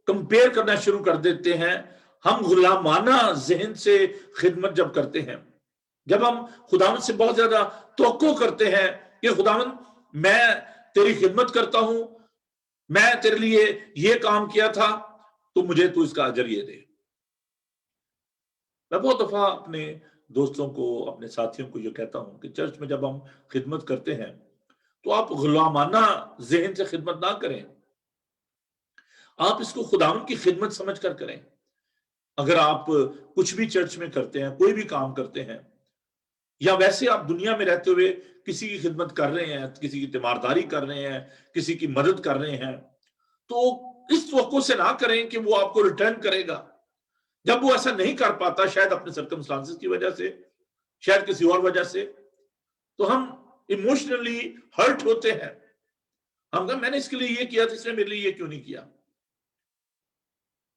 कंपेयर करना शुरू कर देते हैं, हम गुलामाना जहन से खिदमत जब करते हैं, जब हम खुदावंद से बहुत ज्यादा तवक्को करते हैं कि खुदावंद मैं तेरी खिदमत करता हूं, मैं तेरे लिए ये काम किया था तो मुझे तू इसका अजर ये दे। मैं बहुत दफा अपने दोस्तों को, अपने साथियों को ये कहता हूं कि चर्च में जब हम खिदमत करते हैं तो आप गुलामाना जहन से खिदमत ना करें, आप इसको खुदावंद की खिदमत समझ कर करें। अगर आप कुछ भी चर्च में करते हैं, कोई भी काम करते हैं, या वैसे आप दुनिया में रहते हुए किसी की खिदमत कर रहे हैं, किसी की तीमारदारी कर रहे हैं, किसी की मदद कर रहे हैं, तो इस तवक्को से ना करें कि वो आपको रिटर्न करेगा। जब वो ऐसा नहीं कर पाता, शायद अपने सर्कमस्टांसेस की वजह से, शायद किसी और वजह से, तो हम इमोशनली हर्ट होते हैं। हम कहा मैंने इसके लिए ये किया था, इसने मेरे लिए ये क्यों नहीं किया।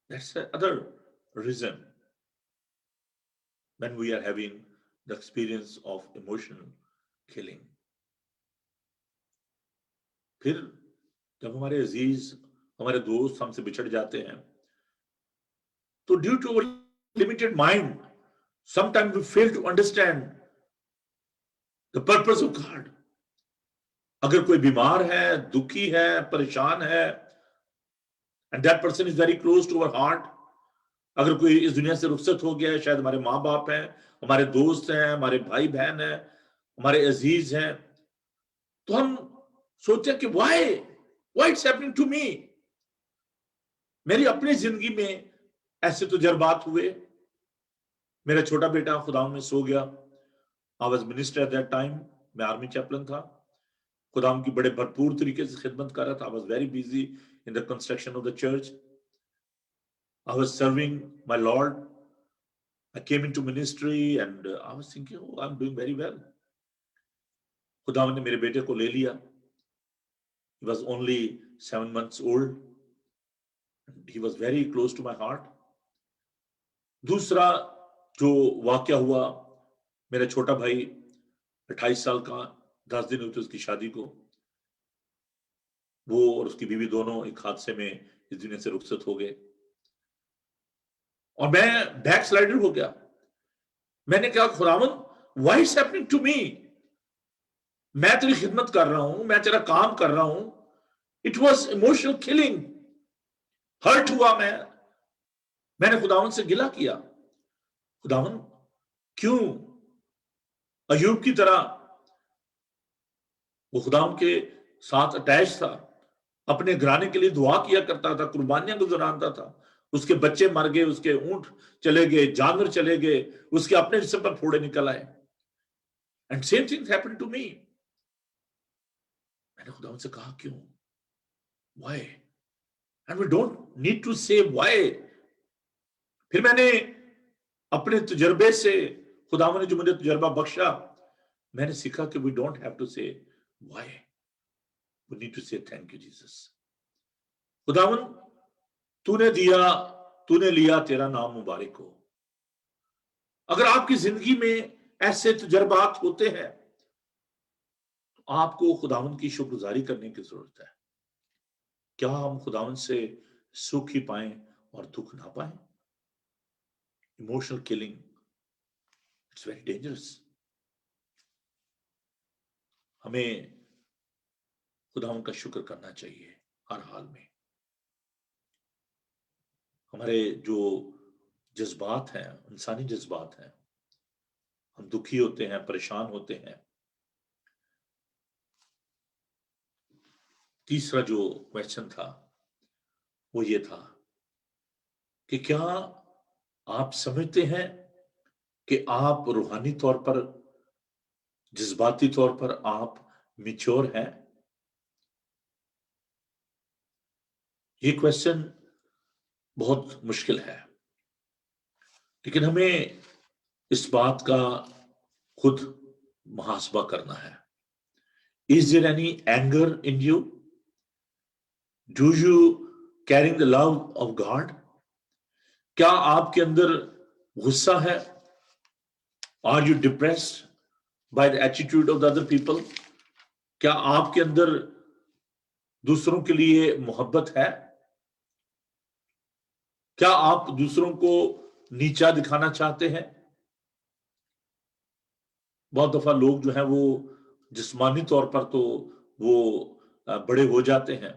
That's the other reason when we are having the experience of emotional killing. फिर جب ہمارے عزیز ہمارے دوست ہم سے بچھڑ جاتے ہیں تو due to limited mind some time we feel to understand the purpose of God. اگر کوئی بیمار ہے، دکھی ہے، پریشان ہے and that person is very close to our heart. اگر کوئی اس دنیا سے رخصت ہو گیا ہے، شاید ہمارے ماں باپ ہیں، ہمارے دوست ہیں، ہمارے بھائی بہن ہیں، ہمارے عزیز ہیں، تو ہم سوچتے ہیں کہ why it's happening to me. میری اپنی زندگی میں ایسے تجربات ہوئے. میرا چھوٹا بیٹا خدا میں سو گیا. I was minister at that time. میں آرمی چیپلن تھا. خدا کی بڑے بھرپور طریقے سے خدمت کر رہا تھا. I was very busy in the construction of the church. I was serving my Lord. I came into ministry and I was thinking, oh, I'm doing very well. خدا نے میرے بیٹے کو لے لیا. He was only 7 months old. He was very close to my heart. دوسرا جو واقعہ ہوا، میرا چھوٹا بھائی 28 سال کا، 10 دن ہوئے تھے اس کی شادی کو. وہ اور اس کی بیوی دونوں ایک حادثے میں اس دنیا سے رخصت ہو گئے اور میں بیک سلائڈر ہو گیا. میں نے کہا خداوند why is happening to me؟ میں تیری خدمت کر رہا ہوں، میں تیرا کام کر رہا ہوں. It was emotional killing. Hurt ہوا. میں نے خداوند سے گلہ کیا، خداوند کیوں؟ ایوب کی طرح وہ خداوند کے ساتھ اٹیچ تھا، اپنے گھرانے کے لیے دعا کیا کرتا تھا، قربانیاں گزرانتا تھا. اس کے بچے مر گئے، اس کے اونٹ چلے گئے، جانور چلے گئے، اس کے اپنے جسم پر پھوڑے نکل آئے. And same thing happened to me. میں نے خداوند سے کہا کیوں؟ Why? And we don't need to say why. پھر میں نے اپنے تجربے سے، خداوند نے جو مجھے تجربہ بخشا، میں نے سیکھا کہ we don't have to say why. We need to say thank you Jesus. خداوند تو نے دیا، تو نے لیا، تیرا نام مبارک ہو. اگر آپ کی زندگی میں ایسے تجربات ہوتے ہیں تو آپ کو خداوند کی شکر گزاری کرنے کی ضرورت ہے. کیا ہم خداوند سے سکھ ہی پائیں اور دکھ نہ پائیں؟ Emotional killing it's very dangerous. ہمیں خداوند کا شکر کرنا چاہیے ہر حال میں. ہمارے جو جذبات ہیں، انسانی جذبات ہیں، ہم دکھی ہوتے ہیں، پریشان ہوتے ہیں. تیسرا جو کویسچن تھا وہ یہ تھا کہ کیا آپ سمجھتے ہیں کہ آپ روحانی طور پر، جذباتی طور پر آپ میچور ہیں؟ یہ کویسچن بہت مشکل ہے، لیکن ہمیں اس بات کا خود محاسبہ کرنا ہے. Is there any anger in you? Do you carrying the love of God? کیا آپ کے اندر غصہ ہے؟ Are you depressed by the attitude of the other people? کیا آپ کے اندر دوسروں کے لیے محبت ہے؟ کیا آپ دوسروں کو نیچا دکھانا چاہتے ہیں؟ بہت دفعہ لوگ جو ہیں وہ جسمانی طور پر تو وہ بڑے ہو جاتے ہیں،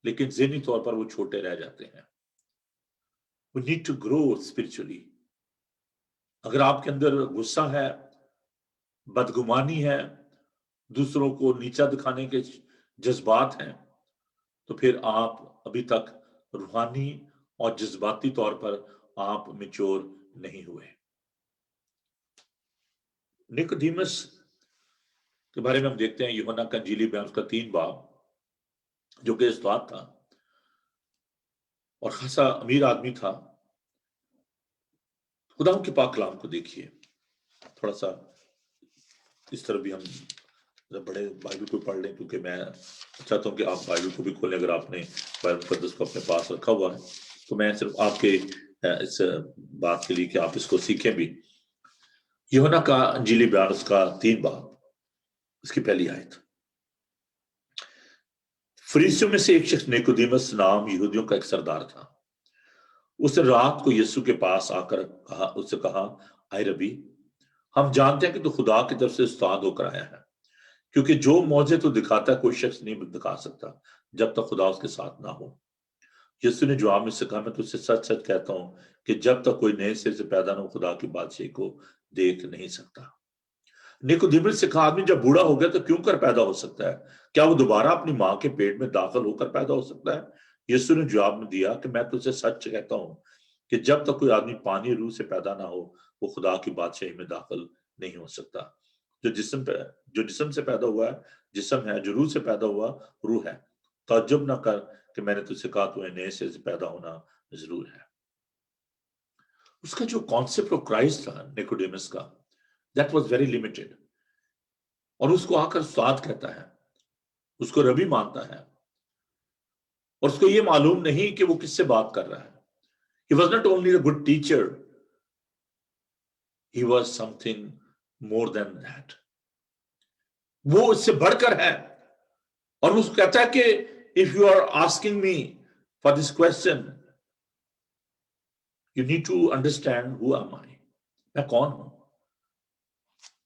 لیکن ذہنی طور پر وہ چھوٹے رہ جاتے ہیں. We need to grow spiritually. اگر آپ کے اندر غصہ ہے، بدگمانی ہے، دوسروں کو نیچا دکھانے کے جذبات ہیں، تو پھر آپ ابھی تک روحانی اور جذباتی طور پر آپ میچور نہیں ہوئے. نیکوڈیمس کے بارے میں ہم دیکھتے ہیں یوحنا کا انجیلی بیان اس کا 3 باب، جو کہ استاد تھا اور خاصا امیر آدمی تھا. خدا کے پاک کلام کو دیکھیے. تھوڑا سا اس طرح بھی ہم بڑے بائبل کو پڑھ لیں، کیونکہ میں چاہتا ہوں کہ آپ بائبل کو بھی کھولیں. اگر آپ نے بائبل مقدس کو اپنے پاس رکھا ہوا ہے تو میں صرف آپ کے اس بات کے لیے کہ آپ اس کو سیکھیں بھی. یوحنا کا انجیلی بیان اس کا 3 باب، اس کی پہلی آیت. फरीसियों में से एक शख्स निकोदेमस नाम यहूदियों का एक सरदार था। उसने रात को यीशु के पास आकर उससे कहा, आए रबी, हम जानते हैं कि तू खुदा की तरफ से उस्ताद होकर आया है, क्योंकि जो मौजे तो दिखाता है कोई शख्स नहीं दिखा सकता जब तक खुदा उसके साथ ना हो। यीशु ने जवाब में से कहा, मैं तुझसे सच सच कहता हूं कि जब तक कोई नए सिर से पैदा ना हो खुदा की बादशाही को देख नहीं सकता। निकोदेमस से कहा, आदमी जब बूढ़ा हो गया तो क्यों कर पैदा हो सकता है? क्या वो दोबारा अपनी मां के पेट में दाखिल होकर पैदा हो सकता है? यीशु ने जवाब में दिया कि मैं तुझसे सच कहता हूं कि जब तक कोई आदमी पानी रूह से पैदा ना हो वो खुदा की बादशाही में दाखिल नहीं हो सकता। जो जिस्म से पैदा हुआ है जिस्म है, जो रूह से पैदा हुआ रूह है। ताज्जुब ना कर कि मैंने तुझसे कहा तुम्हें नए सिरे से पैदा होना जरूर है। उसका जो कॉन्सेप्ट ऑफ क्राइस्ट था निकोडेमस का, दैट वाज वेरी लिमिटेड। और उसको आकर उस्ताद कहता है, उसको रबी मानता है, और उसको ये मालूम नहीं कि वो किससे बात कर रहा है। He was not only a good teacher, he was something more than that. वो उससे बढ़कर है। और उसको कहता है कि if you are asking me for this question, you need to understand who am I, मैं कौन हूं।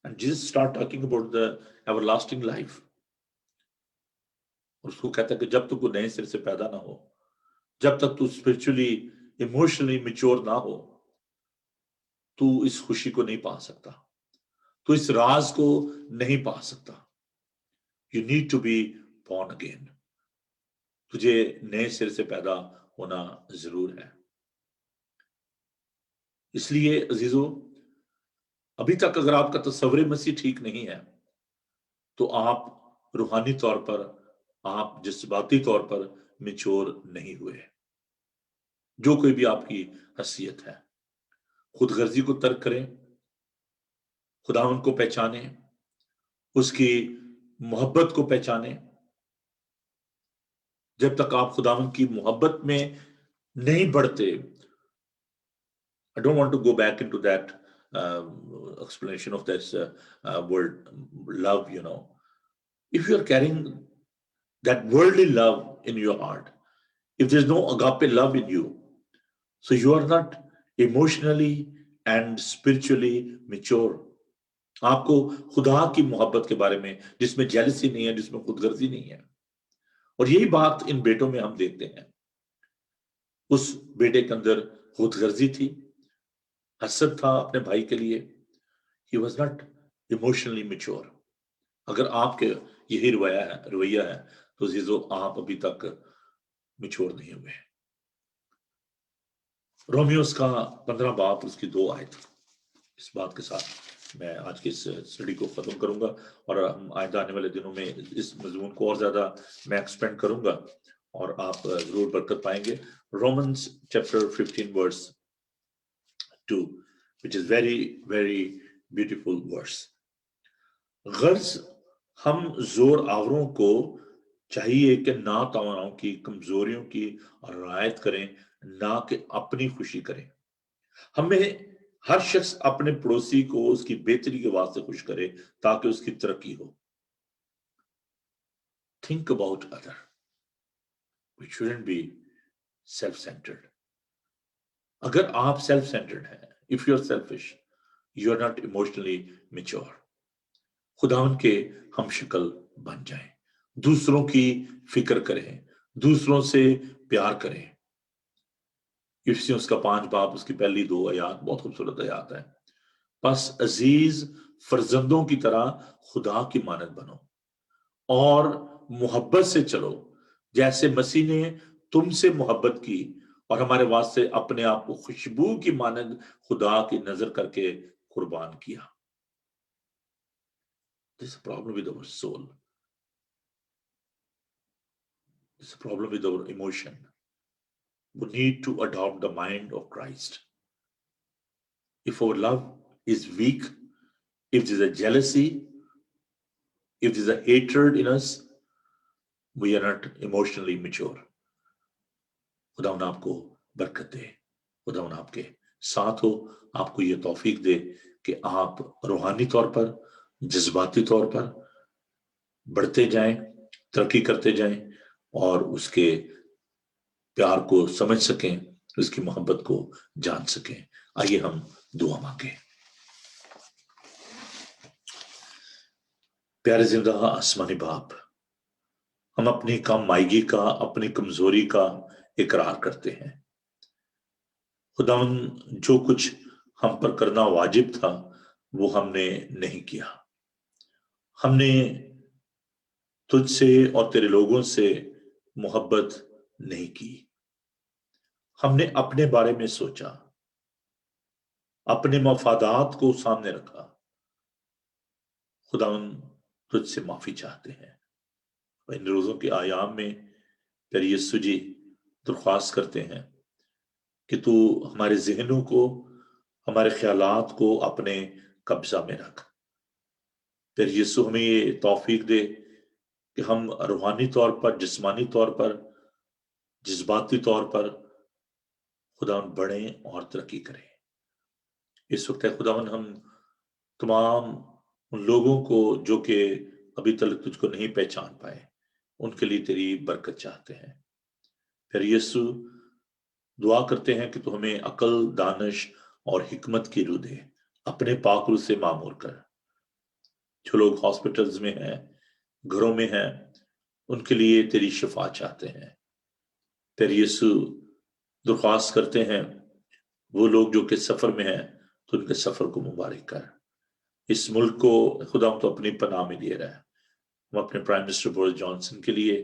And Jesus start talking about the everlasting life. और उसको कहता है कि जब तक वो नए सिर से पैदा ना हो, जब तक तू स्पिरिचुअली इमोशनली मैच्योर ना हो, तू इस खुशी को नहीं पा सकता, तू इस राज को नहीं पा सकता। You need to be born again, तुझे नए सिर से पैदा होना जरूर है। इसलिए अजीजों, अभी तक अगर आपका तस्वुर मसीह ठीक नहीं है तो आप रूहानी तौर पर, आप जज्बाती तौर पर मैच्योर नहीं हुए। जो कोई भी आपकी हैसियत है, खुदगर्जी को तर्क करें, खुदावंद को पहचाने, उसकी मोहब्बत को पहचाने। जब तक आप खुदावंद की मोहब्बत में नहीं बढ़ते, I don't want to go back into that explanation of this word love, you know. If you are carrying that worldly love in your heart, if there's no agape love in you, so you are not emotionally and spiritually mature. आपको खुदा की मोहब्बत के बारे में, जिसमें jealousy नहीं है, जिसमें खुदगर्जी नहीं है। और यही बात इन बेटों में हम देखते हैं। उस बेटे के अंदर खुदगर्जी थी, हसद था अपने भाई के लिए। He was not emotionally mature. अगर आपके यही रवैया है तो जीजो आप अभी तक मैच्योर नहीं हुए। रोमियोस का 15 बाब उसकी 2 आयत, इस बात के साथ मैं आज की इस स्टडी को खत्म करूंगा और हम आइंदा आने वाले दिनों में इस मजमून को और ज्यादा मैं एक्सपेंड करूंगा और आप जरूर बरकत पाएंगे। Romans chapter 15 verse 2, which is very very beautiful verse. गर्ज हम जोर आवरों को चाहिए कि ना तवानाओं की कमजोरियों की रियायत करें, ना कि अपनी खुशी करें। हमें हर शख्स अपने पड़ोसी को उसकी बेहतरी के वास्ते खुश करे ताकि उसकी तरक्की हो। Think about other, we shouldn't be self centered. अगर आप सेल्फ सेंटर्ड हैं, if you are selfish, you are not emotionally mature. खुदावन के हम शक्ल बन जाएं, दूसरों की फिक्र करें, दूसरों से प्यार करें। इफिसियों का 5 बाब उसकी पहली 2 आयात बहुत खूबसूरत आयात है। बस अजीज फर्जंदों की तरह खुदा की मानद बनो और मोहब्बत से चलो जैसे मसीह ने तुमसे मोहब्बत की और हमारे वास्ते अपने आप को खुशबू की मानद खुदा की नजर करके कुर्बान किया। There's a problem with our soul. There's a problem with our emotion. We need to adopt the mind of Christ. If our love is weak, if there's a jealousy, if there's a hatred in us, we are not emotionally mature. खुदावन आपको बरकत दे, खुदावन आपके साथ हो, आपको ये तौफीक दे कि आप रूहानी तौर पर, जज्बाती तौर पर बढ़ते जाएं, तरक्की करते जाएं اور اس کے پیار کو سمجھ سکیں، اس کی محبت کو جان سکیں۔ آئیے ہم دعا مانگیں۔ پیارے زندہ آسمانی باپ، ہم اپنی کم مائیگی کا، اپنی کمزوری کا اقرار کرتے ہیں۔ خداوند، جو کچھ ہم پر کرنا واجب تھا وہ ہم نے نہیں کیا۔ ہم نے تجھ سے اور تیرے لوگوں سے محبت نہیں کی۔ ہم نے اپنے بارے میں سوچا، اپنے مفادات کو سامنے رکھا۔ خداوند، تجھ سے معافی چاہتے ہیں۔ ان روزوں کے ایام میں پیارے یسوع جی درخواست کرتے ہیں کہ تو ہمارے ذہنوں کو، ہمارے خیالات کو اپنے قبضہ میں رکھ۔ پھر یسوع ہمیں یہ توفیق دے کہ ہم روحانی طور پر، جسمانی طور پر، جذباتی طور پر خداوند بڑھیں اور ترقی کریں۔ اس وقت ہے خداوند، ہم تمام ان لوگوں کو جو کہ ابھی تک تجھ کو نہیں پہچان پائے، ان کے لیے تیری برکت چاہتے ہیں۔ پھر یسوع دعا کرتے ہیں کہ تو ہمیں عقل، دانش اور حکمت کی روح دے، اپنے پاک روح سے معمور کر۔ جو لوگ ہاسپٹلز میں ہیں، گھروں میں ہیں، ان کے لیے تیری شفا چاہتے ہیں۔ پھر یسوع درخواست کرتے ہیں وہ لوگ جو کہ سفر میں ہیں تو ان کے سفر کو مبارک کر۔ اس ملک کو خدا تو اپنی پناہ میں لیے رہا ہے۔ ہم اپنے پرائم منسٹر بورس جانسن کے لیے،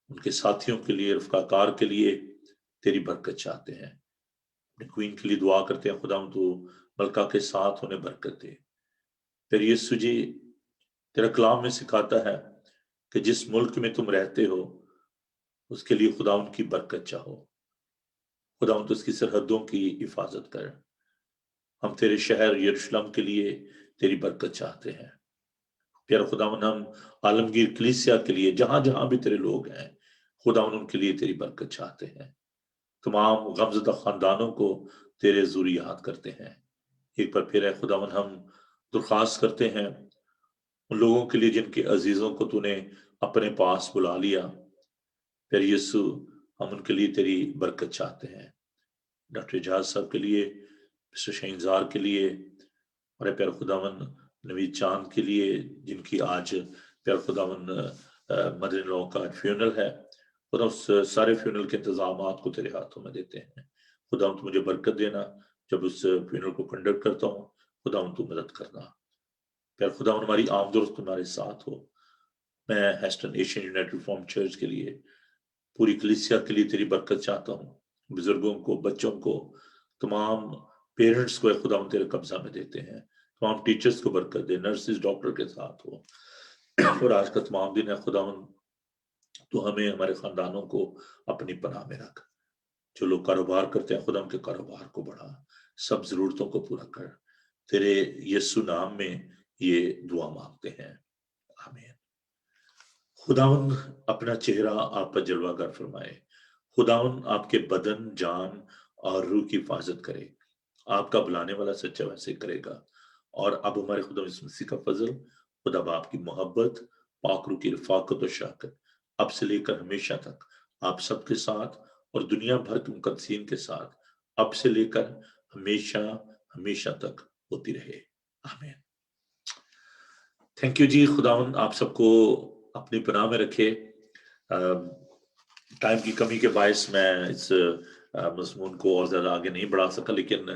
ان کے ساتھیوں کے لیے، رفقا کار کے لیے تیری برکت چاہتے ہیں۔ اپنے کوئین کے لیے دعا کرتے ہیں، خدا تو ملکہ کے ساتھ انہیں برکت دے۔ پھر یسوع جی تیرا کلام میں سکھاتا ہے کہ جس ملک میں تم رہتے ہو اس کے لیے خدا ان کی برکت چاہو۔ خدا تو اس کی سرحدوں کی حفاظت کر۔ ہم تیرے شہر یروشلم کے لیے تیری برکت چاہتے ہیں۔ پیارا خداوند، ہم عالمگیر کلیسیا کے لیے، جہاں جہاں بھی تیرے لوگ ہیں خداوند، ان کے لیے تیری برکت چاہتے ہیں۔ تمام غمزدہ خاندانوں کو تیرے حضور یاد کرتے ہیں۔ ایک بار پھر ہے خداوند، ہم درخواست کرتے ہیں ان لوگوں کے لیے جن کے عزیزوں کو تو نے اپنے پاس بلا لیا۔ پھر یسوع ہم ان کے لیے تیری برکت چاہتے ہیں۔ ڈاکٹر اجاز صاحب کے لیے، مسٹر شہینزار کے لیے، اور پیارا خداوند نوید چاند کے لیے جن کی آج پیارا خداوند مدر ان لا کا فیونل ہے، خدا اس سارے فیونل کے انتظامات کو تیرے ہاتھوں میں دیتے ہیں۔ خداوند تو مجھے برکت دینا جب اس فیونل کو کنڈکٹ کرتا ہوں۔ خداوند تو مدد کرنا۔ پیارا خداوند ہماری آمد و رفت تمہارے ساتھ ہو۔ میں ہیسٹن ایشین یونائٹڈ ریفارم چرچ کے لیے، پوری کلیسیا کے لیے تیری برکت چاہتا ہوں۔ بزرگوں کو، بچوں کو، تمام پیرنٹس کو خداوند تیرے قبضہ میں دیتے ہیں۔ تمام ٹیچرز کو برکت دے، نرسز، ڈاکٹر کے ساتھ ہو۔ اور آج کا تمام دن ہے خداوند تو ہمیں، ہمارے خاندانوں کو اپنی پناہ میں رکھ۔ جو لوگ کاروبار کرتے ہیں خدا ان کے کاروبار کو بڑھا، سب ضرورتوں کو پورا کر۔ تیرے یسوع نام میں یہ دعا مانگتے ہیں، آمین۔ خداوند اپنا چہرہ آپ پر جلوہ گر فرمائے۔ خداوند آپ کے بدن، جان اور روح کی حفاظت کرے۔ آپ کا بلانے والا سچا ویسے کرے گا۔ اور اب ہمارے خدا یسوع مسیح کا فضل، خدا باپ کی محبت، پاک روح کی رفاقت و شراکت اب سے لے کر ہمیشہ تک آپ سب کے ساتھ اور دنیا بھر کے مقدسین کے ساتھ اب سے لے کر ہمیشہ ہمیشہ تک ہوتی رہے، آمین۔ تھینک یو جی۔ خداوند آپ سب کو اپنی پناہ میں رکھے۔ ٹائم کی کمی کے باعث میں اس مضمون کو اور زیادہ آگے نہیں بڑھا سکا، لیکن